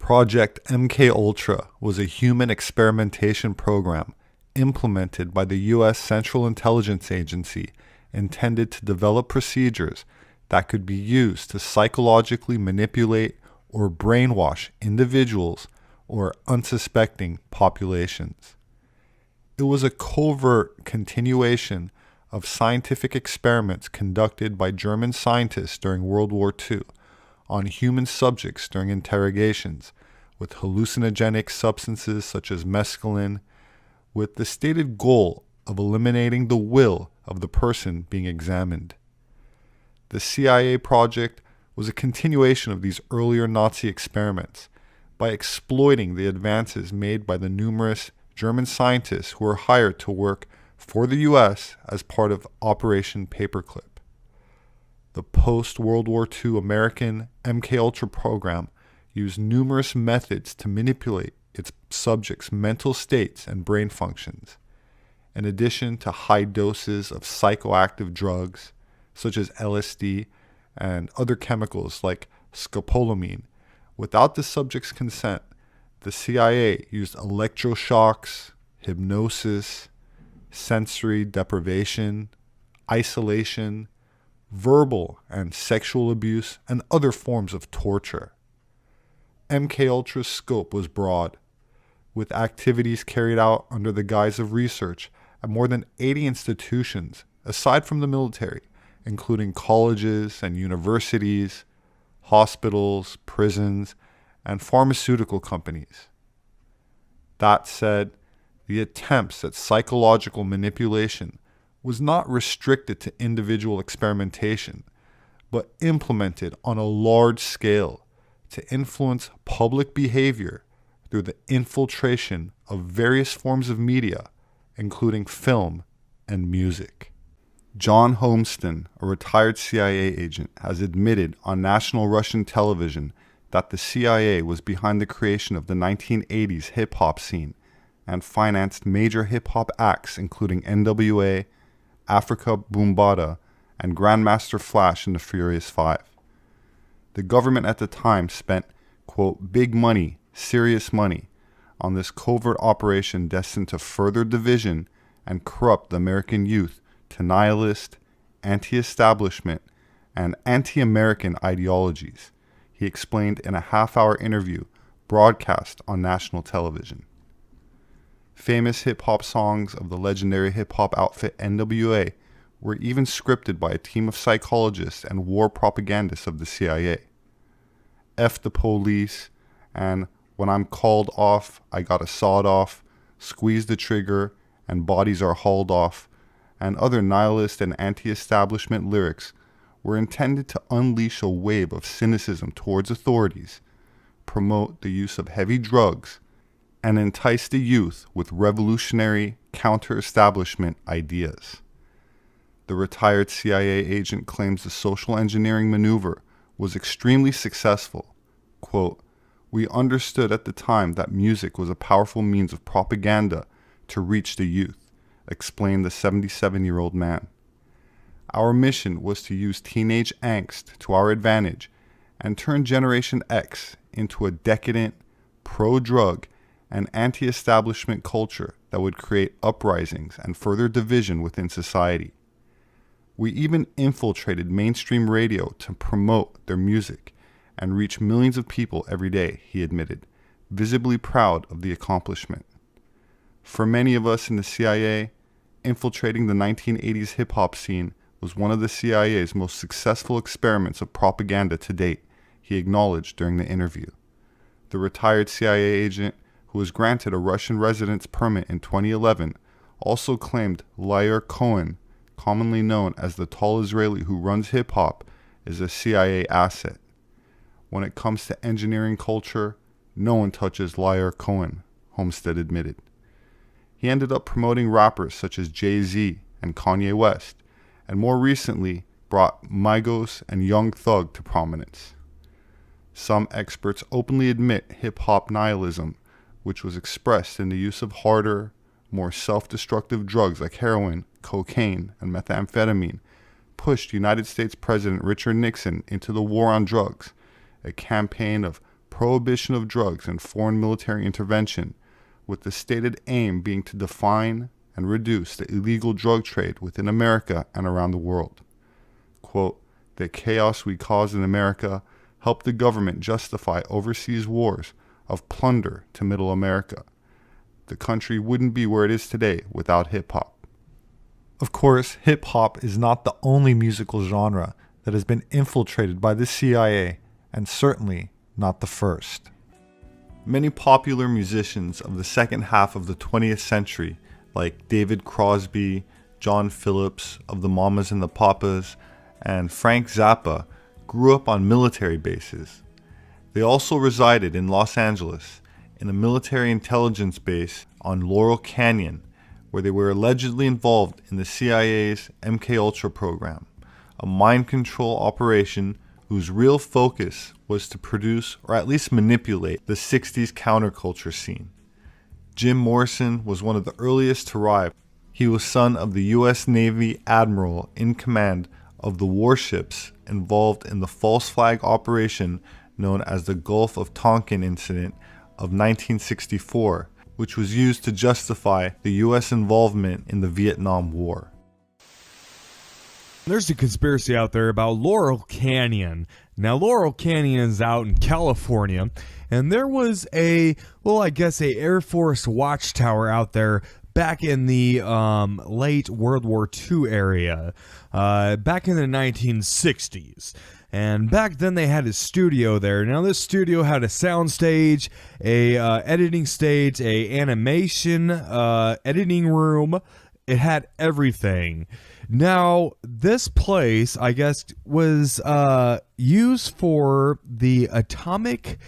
Project MKUltra was a human experimentation program implemented by the U.S. Central Intelligence Agency intended to develop procedures that could be used to psychologically manipulate or brainwash individuals or unsuspecting populations. It was a covert continuation of scientific experiments conducted by German scientists during World War II on human subjects during interrogations with hallucinogenic substances such as mescaline, with the stated goal of eliminating the will of the person being examined. The CIA project was a continuation of these earlier Nazi experiments by exploiting the advances made by the numerous German scientists who were hired to work for the U.S. as part of Operation Paperclip. The post-World War II American MKUltra program used numerous methods to manipulate its subjects' mental states and brain functions. In addition to high doses of psychoactive drugs, such as LSD and other chemicals like scopolamine, without the subject's consent, the CIA used electroshocks, hypnosis, sensory deprivation, isolation, verbal and sexual abuse, and other forms of torture. MKUltra's scope was broad, with activities carried out under the guise of research at more than 80 institutions, aside from the military, including colleges and universities, hospitals, prisons, and pharmaceutical companies. That said, the attempts at psychological manipulation was not restricted to individual experimentation, but implemented on a large scale to influence public behavior through the infiltration of various forms of media, including film and music. John Homston, a retired CIA agent, has admitted on national Russian television that the CIA was behind the creation of the 1980s hip-hop scene and financed major hip-hop acts including NWA, Africa Boombata, and Grandmaster Flash and the Furious Five. The government at the time spent, quote, big money, serious money, on this covert operation destined to further division and corrupt the American youth to nihilist, anti-establishment, and anti-American ideologies, he explained in a half-hour interview broadcast on national television. Famous hip-hop songs of the legendary hip-hop outfit NWA were even scripted by a team of psychologists and war propagandists of the CIA. F the police and When I'm Called Off, I Got a Sawed Off, Squeeze the Trigger, and Bodies Are Hauled Off, and other nihilist and anti-establishment lyrics were intended to unleash a wave of cynicism towards authorities, promote the use of heavy drugs, and entice the youth with revolutionary counter-establishment ideas. The retired CIA agent claims the social engineering maneuver was extremely successful. Quote, "We understood at the time that music was a powerful means of propaganda to reach the youth," explained the 77-year-old man. "Our mission was to use teenage angst to our advantage and turn Generation X into a decadent, pro-drug, and anti-establishment culture that would create uprisings and further division within society. We even infiltrated mainstream radio to promote their music and reach millions of people every day," he admitted, visibly proud of the accomplishment. For many of us in the CIA, infiltrating the 1980s hip-hop scene was one of the CIA's most successful experiments of propaganda to date, he acknowledged during the interview. The retired CIA agent, who was granted a Russian residence permit in 2011, also claimed Lior Cohen, commonly known as the tall Israeli who runs hip-hop, is a CIA asset. When it comes to engineering culture, no one touches Lior Cohen, Homestead admitted. He ended up promoting rappers such as Jay-Z and Kanye West, and more recently brought Migos and Young Thug to prominence. Some experts openly admit hip-hop nihilism, which was expressed in the use of harder, more self-destructive drugs like heroin, cocaine, and methamphetamine, pushed United States President Richard Nixon into the war on drugs, a campaign of prohibition of drugs and foreign military intervention, with the stated aim being to define and reduce the illegal drug trade within America and around the world. Quote, "The chaos we caused in America helped the government justify overseas wars of plunder to Middle America. The country wouldn't be where it is today without hip-hop." Of course, hip-hop is not the only musical genre that has been infiltrated by the CIA, and certainly not the first. Many popular musicians of the second half of the 20th century, like David Crosby, John Phillips of the Mamas and the Papas, and Frank Zappa, grew up on military bases. They also resided in Los Angeles, in a military intelligence base on Laurel Canyon, where they were allegedly involved in the CIA's MKUltra program, a mind control operation whose real focus was to produce or at least manipulate the 60s counterculture scene. Jim Morrison was one of the earliest to arrive. He was son of the U.S. Navy admiral in command of the warships involved in the false flag operation known as the Gulf of Tonkin incident of 1964, which was used to justify the U.S. involvement in the Vietnam War. There's a conspiracy out there about Laurel Canyon. Now, Laurel Canyon is out in California, and there was a Air Force watchtower out there back in the late World War II area, back in the 1960s. And back then they had a studio there. Now this studio had a sound stage, a editing stage, a animation editing room. It had everything. Now this place, I guess, was used for the atomic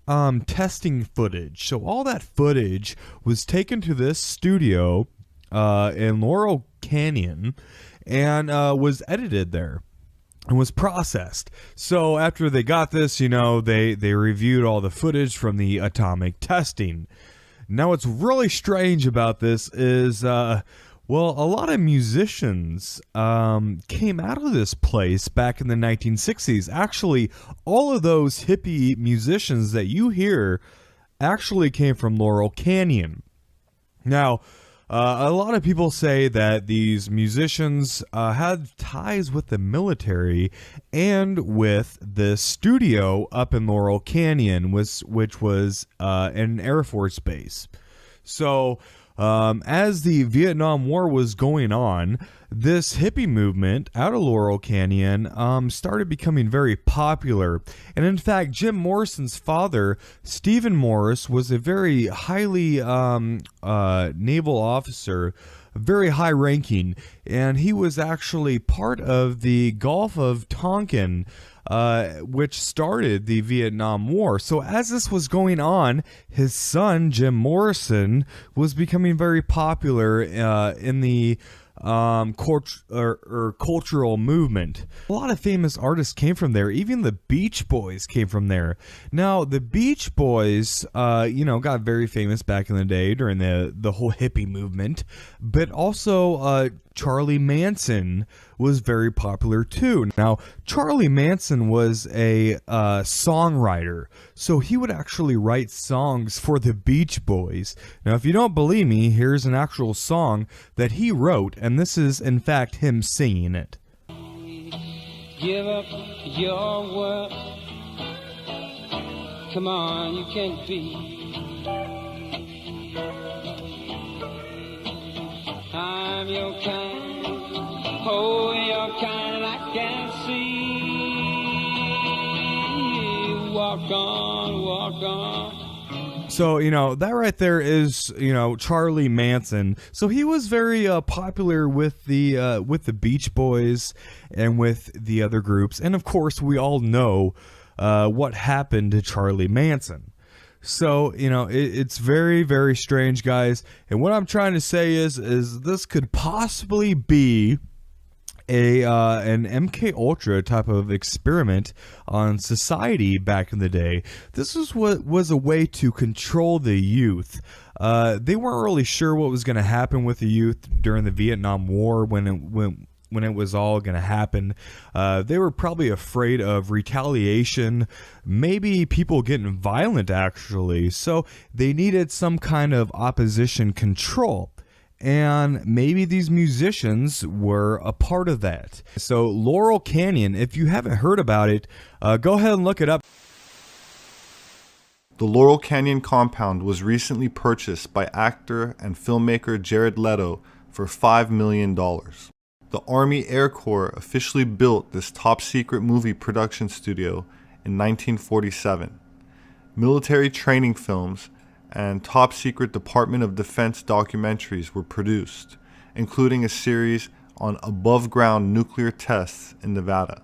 testing footage. So all that footage was taken to this studio in Laurel Canyon and was edited there and was processed. So after they got this, they reviewed all the footage from the atomic testing. Now what's really strange about this is, a lot of musicians came out of this place back in the 1960s. Actually, all of those hippie musicians that you hear actually came from Laurel Canyon. Now, a lot of people say that these musicians had ties with the military and with the studio up in Laurel Canyon, which was an Air Force base. So, as the Vietnam War was going on, this hippie movement out of Laurel Canyon started becoming very popular. And in fact, Jim Morrison's father, Stephen Morris, was a very highly naval officer, very high ranking, and he was actually part of the Gulf of Tonkin, which started the Vietnam War. So as this was going on, his son, Jim Morrison, was becoming very popular in the cultural movement. A lot of famous artists came from there. Even the Beach Boys came from there. Now, the Beach Boys, got very famous back in the day during the whole hippie movement, but also Charlie Manson was very popular too. Now, Charlie Manson was a songwriter, so he would actually write songs for the Beach Boys. Now, if you don't believe me, here's an actual song that he wrote, and this is, in fact, him singing it. Give up your work. Come on, you can't be. I'm your kind, oh, your kind, I can see. Walk on, walk on. So, that right there is, Charlie Manson. So he was very popular with the Beach Boys and with the other groups. And of course, we all know what happened to Charlie Manson. So, it's very, very strange, guys. And what I'm trying to say is this could possibly be an MKUltra type of experiment on society back in the day. This is what was a way to control the youth. They weren't really sure what was going to happen with the youth during the Vietnam War when when it was all going to happen. They were probably afraid of retaliation, maybe people getting violent actually. So they needed some kind of opposition control. And maybe these musicians were a part of that. So Laurel Canyon, if you haven't heard about it, go ahead and look it up. The Laurel Canyon compound was recently purchased by actor and filmmaker Jared Leto for $5 million. The Army Air Corps officially built this top-secret movie production studio in 1947. Military training films and top-secret Department of Defense documentaries were produced, including a series on above-ground nuclear tests in Nevada.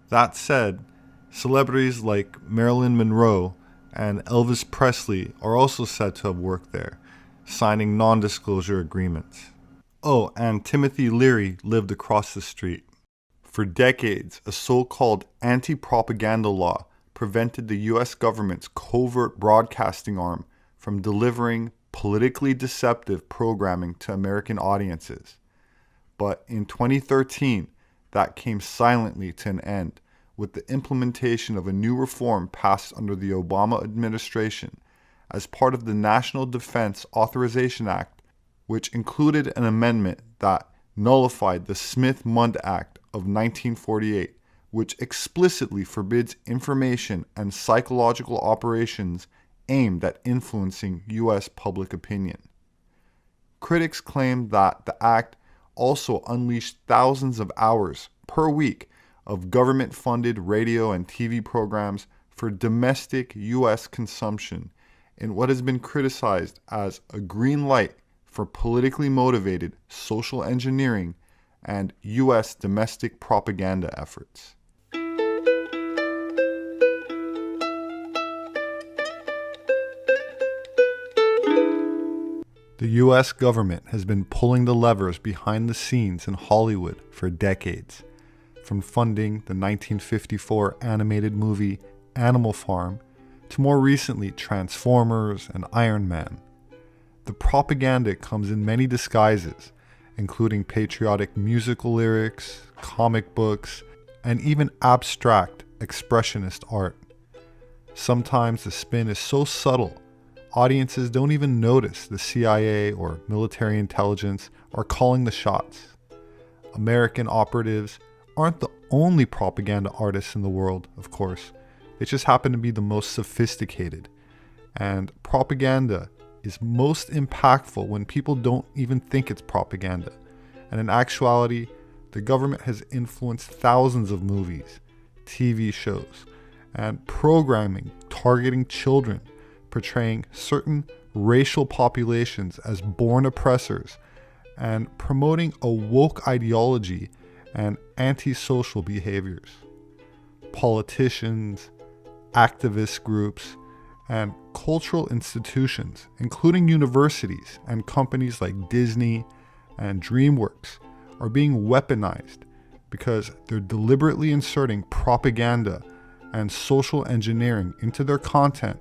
That said, celebrities like Marilyn Monroe and Elvis Presley are also said to have worked there, signing non-disclosure agreements. Oh, and Timothy Leary lived across the street. For decades, a so-called anti-propaganda law prevented the U.S. government's covert broadcasting arm from delivering politically deceptive programming to American audiences. But in 2013, that came silently to an end with the implementation of a new reform passed under the Obama administration as part of the National Defense Authorization Act, which included an amendment that nullified the Smith-Mundt Act of 1948, which explicitly forbids information and psychological operations aimed at influencing U.S. public opinion. Critics claim that the act also unleashed thousands of hours per week of government-funded radio and TV programs for domestic U.S. consumption in what has been criticized as a green light for politically motivated social engineering and U.S. domestic propaganda efforts. The U.S. government has been pulling the levers behind the scenes in Hollywood for decades, from funding the 1954 animated movie Animal Farm to more recently Transformers and Iron Man. The propaganda comes in many disguises, including patriotic musical lyrics, comic books, and even abstract expressionist art. Sometimes the spin is so subtle, audiences don't even notice the CIA or military intelligence are calling the shots. American operatives aren't the only propaganda artists in the world, of course. They just happen to be the most sophisticated. And propaganda is most impactful when people don't even think it's propaganda. And in actuality, the government has influenced thousands of movies, TV shows, and programming targeting children, portraying certain racial populations as born oppressors, and promoting a woke ideology and antisocial behaviors. Politicians, activist groups, and cultural institutions, including universities and companies like Disney and DreamWorks, are being weaponized because they're deliberately inserting propaganda and social engineering into their content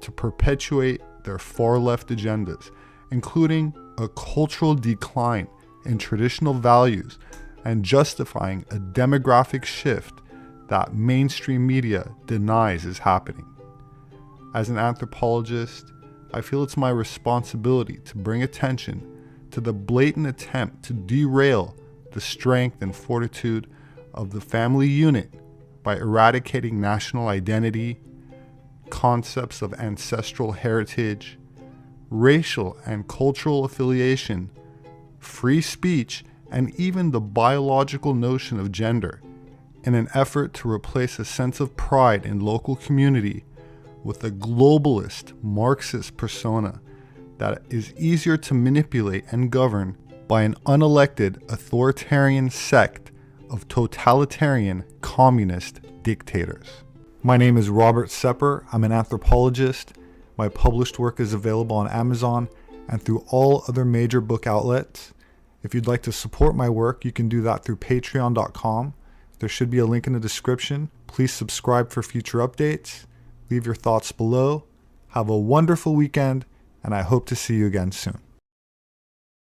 to perpetuate their far-left agendas, including a cultural decline in traditional values and justifying a demographic shift that mainstream media denies is happening. As an anthropologist, I feel it's my responsibility to bring attention to the blatant attempt to derail the strength and fortitude of the family unit by eradicating national identity, concepts of ancestral heritage, racial and cultural affiliation, free speech, and even the biological notion of gender, in an effort to replace a sense of pride in local community with a globalist Marxist persona that is easier to manipulate and govern by an unelected authoritarian sect of totalitarian communist dictators. My name is Robert Sepper. I'm an anthropologist. My published work is available on Amazon and through all other major book outlets. If you'd like to support my work, you can do that through patreon.com. There should be a link in the description. Please subscribe for future updates. Leave your thoughts below. Have a wonderful weekend, and I hope to see you again soon.